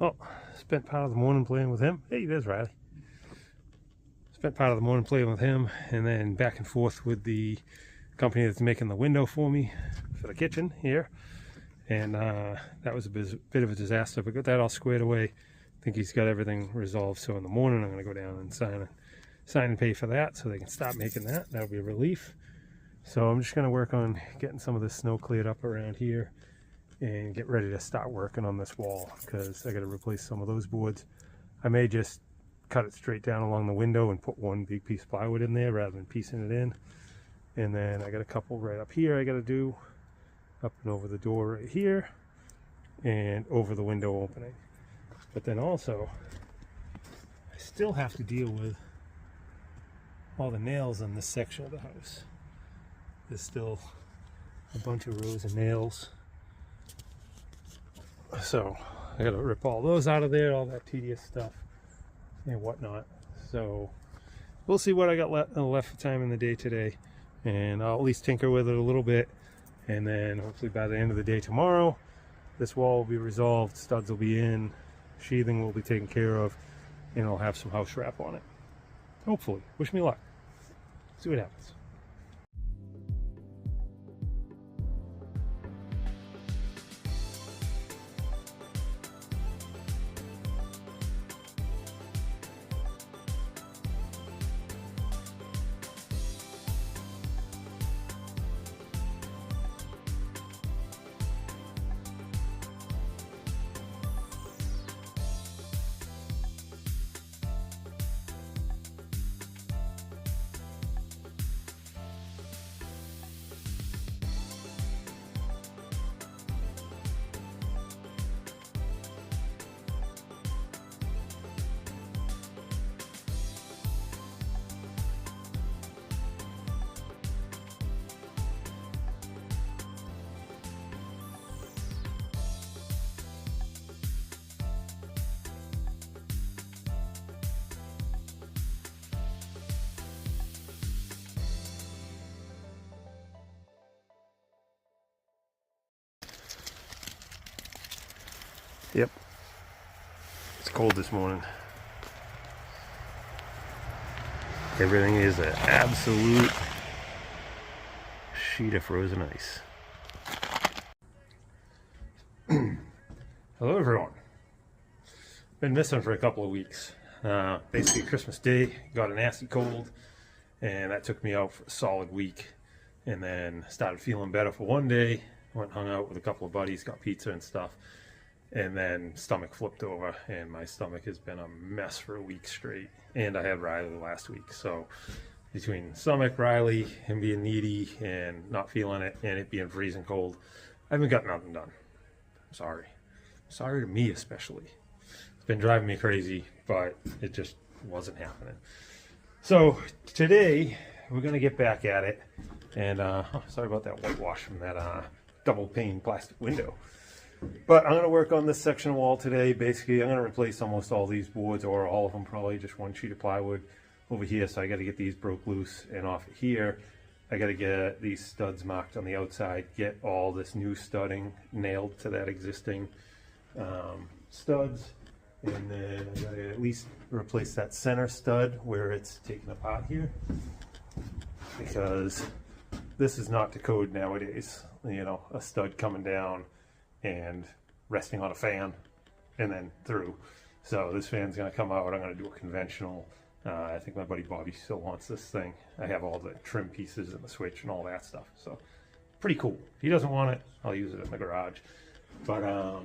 Oh, spent part of the morning playing with him. Hey, there's Riley. Spent part of the morning playing with him, and then back and forth with the company that's making the window for me for the kitchen here. And that was a bit of a disaster, but got that all squared away. I think he's got everything resolved. So in the morning, I'm going to go down and sign and pay for that, so they can stop making that. That'll be a relief. So I'm just going to work on getting some of this snow cleared up around here and get ready to start working on this wall, because I got to replace some of those boards. I may just cut it straight down along the window and put one big piece of plywood in there rather than piecing it in. And then I got a couple right up here I got to do, up and over the door right here and over the window opening. But then also I still have to deal with all the nails on this section of the house. There's still a bunch of rows of nails, so I gotta rip all those out of there, all that tedious stuff and whatnot. So we'll see what I got left time in the day today, and I'll at least tinker with it a little bit, and then hopefully by the end of the day tomorrow this wall will be resolved, studs will be in, sheathing will be taken care of, and I'll have some house wrap on it. Hopefully. Wish me luck. See what happens. Yep, it's cold this morning. Everything is an absolute sheet of frozen ice. Hello everyone. Been missing for a couple of weeks. Basically Christmas Day, got a nasty cold, and that took me out for a solid week. And then started feeling better for one day, went and hung out with a couple of buddies, got pizza and stuff. And then stomach flipped over, and my stomach has been a mess for a week straight. And I had Riley last week, so between stomach, Riley, him being needy and not feeling it, and it being freezing cold, I haven't got nothing done. I'm sorry. Sorry to me especially. It's been driving me crazy, but it just wasn't happening. So today we're gonna get back at it, and sorry about that whitewash from that double pane plastic window. But I'm going to work on this section of wall today. Basically, I'm going to replace almost all these boards, or all of them, probably just one sheet of plywood over here. So I got to get these broke loose, and off of here I got to get these studs marked on the outside, get all this new studding nailed to that existing studs, and then I got to at least replace that center stud where it's taken apart here, because this is not the code nowadays. You know, a stud coming down and resting on a fan and then through. So this fan's gonna come out. I'm gonna do a conventional. I think my buddy Bobby still wants this thing. I have all the trim pieces and the switch and all that stuff. So pretty cool. If he doesn't want it, I'll use it in the garage. But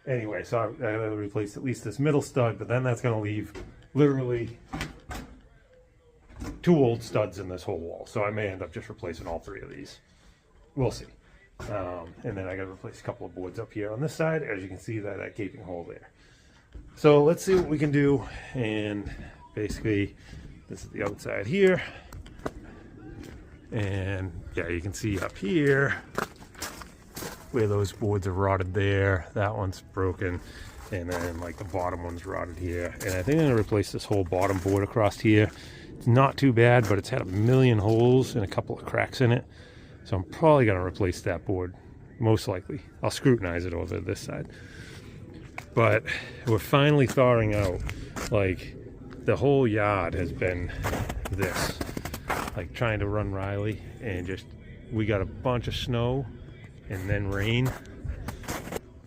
anyway, so I gotta replace at least this middle stud, but then that's gonna leave literally 2 old studs in this whole wall. So I may end up just replacing all 3 of these. We'll see. And then I got to replace a couple of boards up here on this side, as you can see that gaping hole there. So let's see what we can do. And basically this is the outside here, and yeah, you can see up here where those boards are rotted there. That one's broken, and then like the bottom one's rotted here. And I think I'm gonna replace this whole bottom board across here. It's not too bad, but it's had a million holes and a couple of cracks in it. So I'm probably gonna replace that board, most likely. I'll scrutinize it over this side. but we're finally thawing out. Like, the whole yard has been this, like trying to run Riley, and just, we got a bunch of snow and then rain,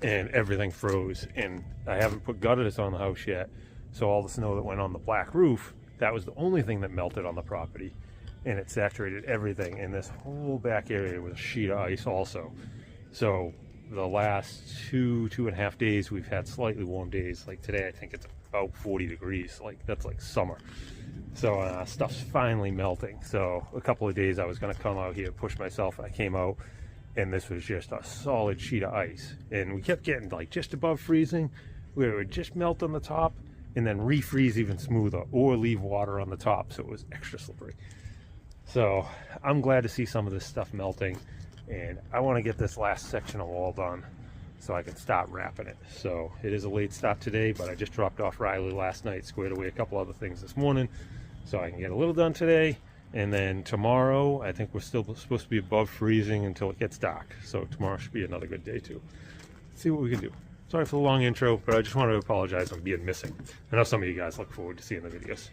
and everything froze. And I haven't put gutters on the house yet, so all the snow that went on the black roof, that was the only thing that melted on the property, and it saturated everything. And this whole back area was a sheet of ice also. So the last two and a half days, we've had slightly warm days. Like today, I think it's about 40 degrees. Like, that's like summer. So stuff's finally melting. So a couple of days I was gonna come out here, push myself. I came out, and this was just a solid sheet of ice. And we kept getting like just above freezing, where it would just melt on the top and then refreeze even smoother, or leave water on the top, so it was extra slippery. So I'm glad to see some of this stuff melting, and I want to get this last section of wall done so I can start wrapping it. So it is a late start today, but I just dropped off Riley last night, squared away a couple other things this morning, so I can get a little done today. And then tomorrow, I think we're still supposed to be above freezing until it gets dark. So tomorrow should be another good day too. Let's see what we can do. Sorry for the long intro, but I just wanted to apologize on being missing. I know some of you guys look forward to seeing the videos.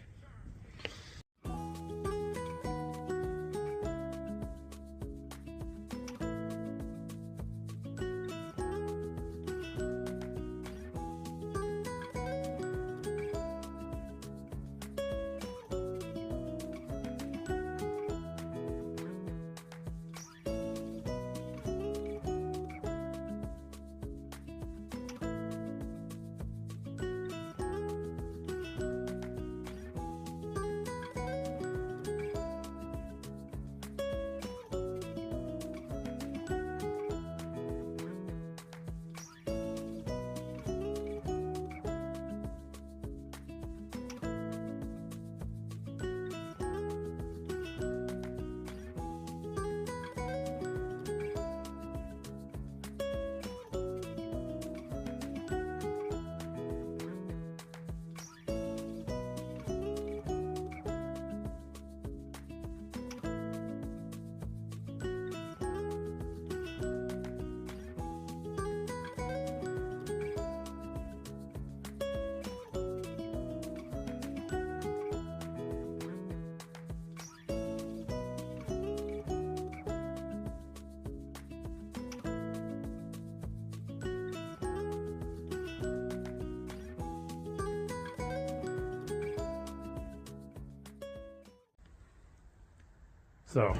So,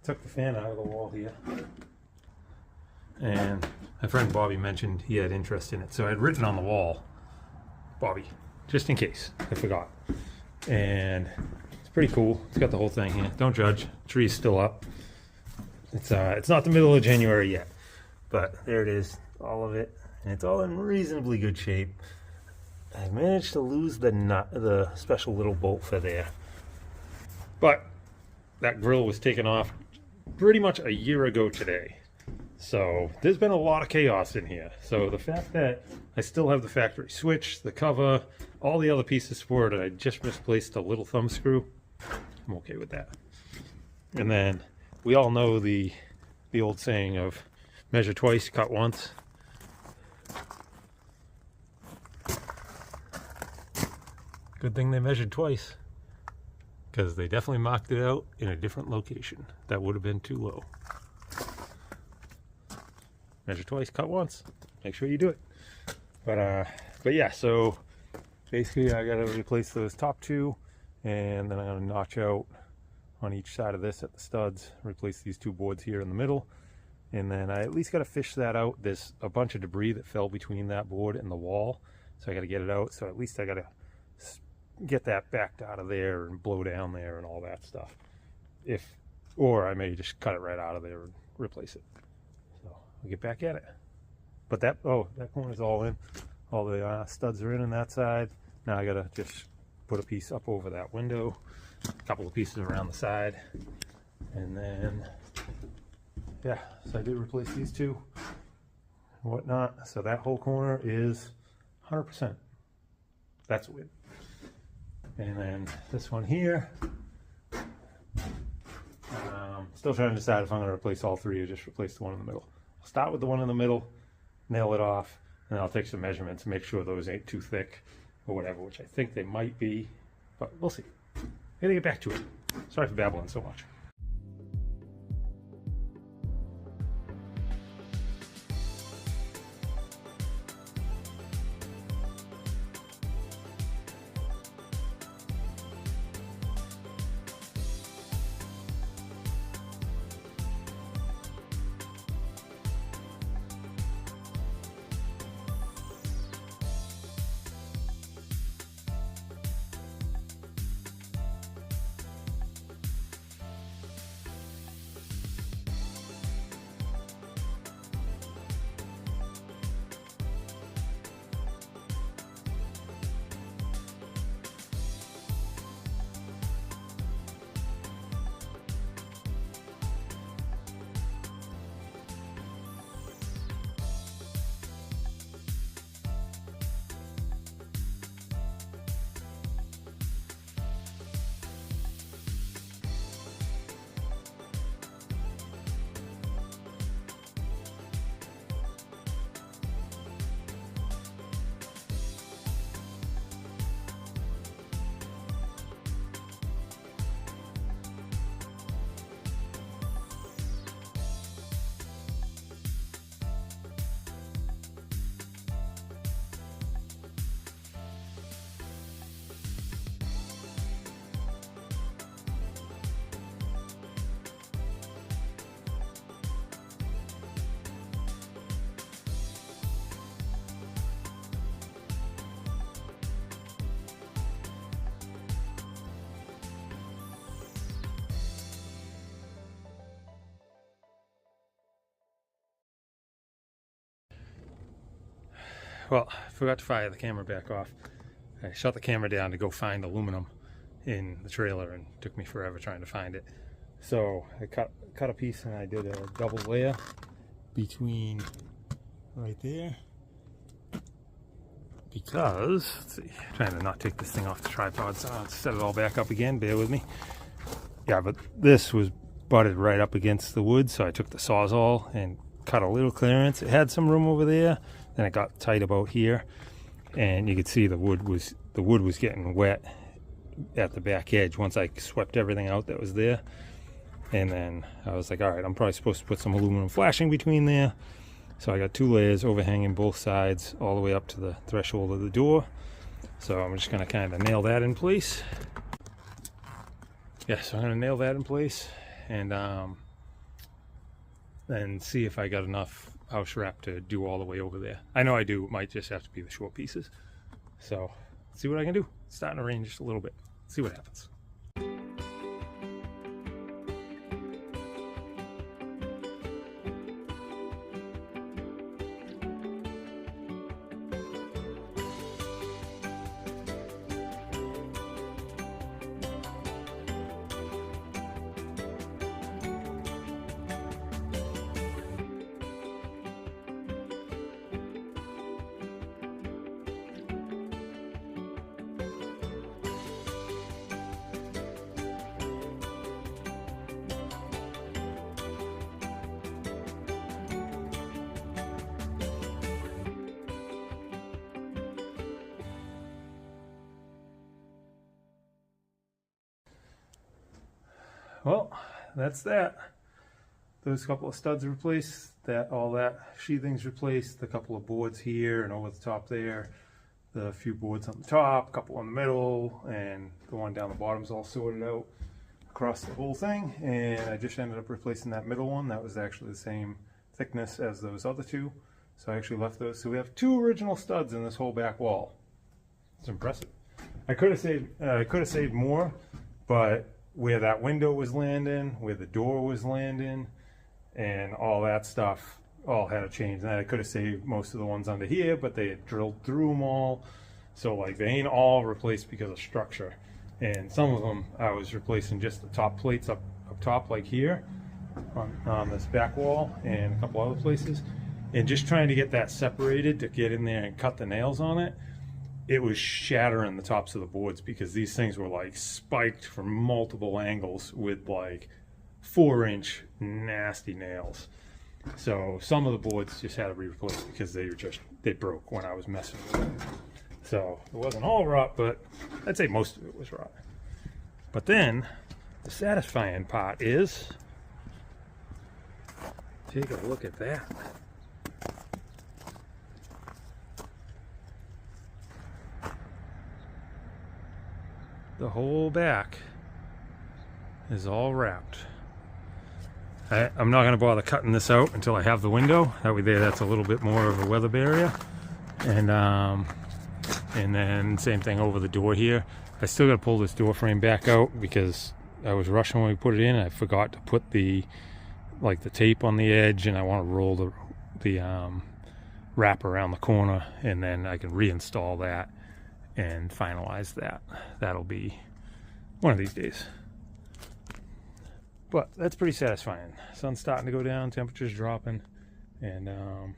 took the fan out of the wall here, and my friend Bobby mentioned he had interest in it. So I had written on the wall, Bobby, just in case I forgot. And it's pretty cool. It's got the whole thing here. Don't judge. Tree's still up. It's not the middle of January yet, but there it is, all of it, and it's all in reasonably good shape. I managed to lose the special little bolt for there, but that grill was taken off pretty much a year ago today. So there's been a lot of chaos in here. So the fact that I still have the factory switch, the cover, all the other pieces for it, and I just misplaced a little thumb screw, I'm okay with that. And then we all know the old saying of measure twice, cut once. Good thing they measured twice, because they definitely marked it out in a different location. That would have been too low. Measure twice, cut once. Make sure you do it. But yeah, so basically I gotta replace those top two, and then I'm gonna notch out on each side of this at the studs, replace these two boards here in the middle, and then I at least gotta fish that out. There's a bunch of debris that fell between that board and the wall, so I gotta get it out. So at least I gotta get that backed out of there and blow down there and all that stuff. Or I may just cut it right out of there and replace it. So I'll get back at it. But that corner's all in. All the studs are in on that side. Now I gotta just put a piece up over that window, a couple of pieces around the side, and then yeah, so I did replace these two and whatnot. So that whole corner is 100%. That's a win. And then this one here, still trying to decide if I'm going to replace all three or just replace the one in the middle. I'll start with the one in the middle, nail it off, and I'll take some measurements and make sure those ain't too thick or whatever, which I think they might be, but we'll see. I gotta get back to it. Sorry for babbling so much. Well, I forgot to fire the camera back off. I shut the camera down to go find aluminum in the trailer, and it took me forever trying to find it. So I cut a piece and I did a double layer between right there, because, let's see, I'm trying to not take this thing off the tripod, so I'll set it all back up again, bear with me. Yeah, but this was butted right up against the wood, so I took the Sawzall and cut a little clearance. It had some room over there, then it got tight about here, and you could see the wood was getting wet at the back edge once I swept everything out that was there. And then I was like, all right, I'm probably supposed to put some aluminum flashing between there. So I got 2 layers overhanging both sides all the way up to the threshold of the door. So I'm just gonna kind of nail that in place. Yeah, so I'm gonna nail that in place and see if I got enough house wrap to do all the way over there. I know I do. It might just have to be the short pieces. So let's see what I can do. It's starting to rain just a little bit. Let's see what happens. Well, that's that. Those couple of studs replaced, all that sheathing's replaced, the couple of boards here and over the top there, the few boards on the top, a couple in the middle, and the one down the bottom's all sorted out across the whole thing. And I just ended up replacing that middle one. That was actually the same thickness as those other two. So I actually left those. So we have 2 original studs in this whole back wall. It's impressive. I could have saved more, but where that window was landing, where the door was landing, and all that stuff all had to change. And I could have saved most of the ones under here, but they had drilled through them all. So like they ain't all replaced because of structure. And some of them I was replacing just the top plates up top, like here on this back wall and a couple other places. And just trying to get that separated to get in there and cut the nails on it. It was shattering the tops of the boards because these things were like spiked from multiple angles with like 4-inch nasty nails. So some of the boards just had to be replaced because they were just they broke when I was messing with it. So it wasn't all rot, but I'd say most of it was rot. But then the satisfying part is, take a look at that. The whole back is all wrapped. I'm not going to bother cutting this out until I have the window. That way that's a little bit more of a weather barrier. And then same thing over the door here. I still got to pull this door frame back out because I was rushing when we put it in. I forgot to put the tape on the edge, and I want to roll the wrap around the corner, and then I can reinstall that and finalize that. That'll be one of these days. But that's pretty satisfying. Sun's starting to go down, temperature's dropping, and I'm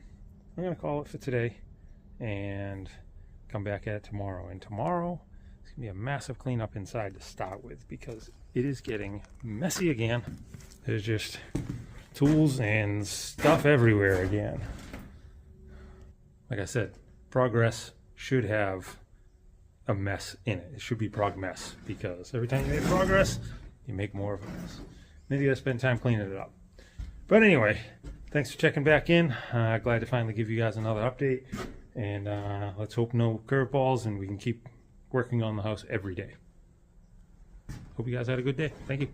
gonna call it for today and come back at it tomorrow. And tomorrow it's gonna be a massive cleanup inside to start with because it is getting messy again. There's just tools and stuff everywhere again. Like I said, progress should have a mess in it. It should be prog mess, because every time you make progress, you make more of a mess. Then you gotta spend time cleaning it up. But anyway, thanks for checking back in. Glad to finally give you guys another update. And let's hope no curveballs, and we can keep working on the house every day. Hope you guys had a good day. Thank you.